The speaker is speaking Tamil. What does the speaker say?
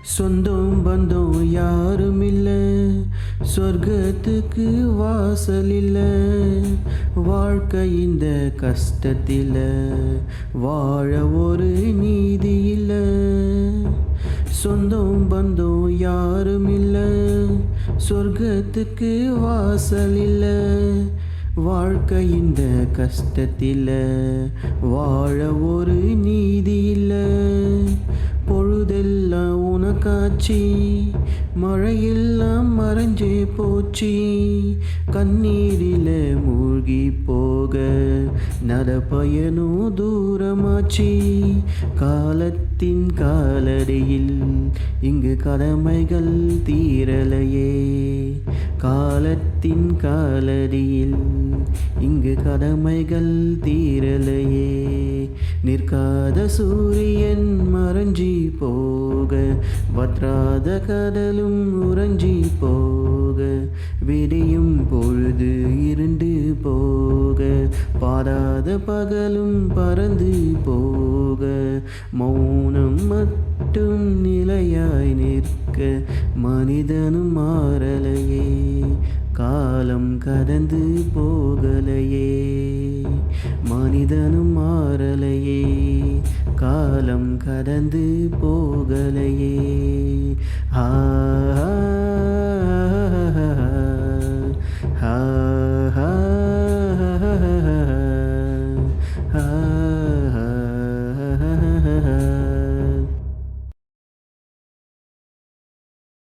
சொந்தம் பந்தம் யாரும் இல்ல, சொர்க்கத்துக்கு வாசல் இல்ல. வாழ்க்கை இந்த கஷ்டத்தில வாழ ஒரு நீதி இல்ல. சொந்தம் பந்தம் யாரும் இல்ல, சொர்க்கத்துக்கு வாசல் இல்ல. வாழ்க்கை இந்த கஷ்டத்தில வாழ ஒரு நீதி இல்ல. பொழுதெல்லாம் உனக்காச்சி, மழையெல்லாம் மறைஞ்சே போச்சு. கண்ணீரில மூழ்கி போக நடப்பயனோ தூரமாச்சு. காலத்தின் காலடியில் இங்கு கடமைகள் தீரலையே. காலத்தின் காலடியில் இங்கு கடமைகள் தீரலையே. நிற்காத சூரியன் மறைஞ்சி போக, வற்றாத கடலும் உறைஞ்சி போக, விடியும் பொழுது இருண்டு போக, பாடாத பகலும் பறந்து போக, மௌனம் மட்டும் நிலையாய் நிற்க மனிதனும் மாறலையே. காலம் கடந்து போகலையே, மனிதனும் மாறலையே. காலம் கடந்து போகலையே. ஆ ஆ ஆ ஆ.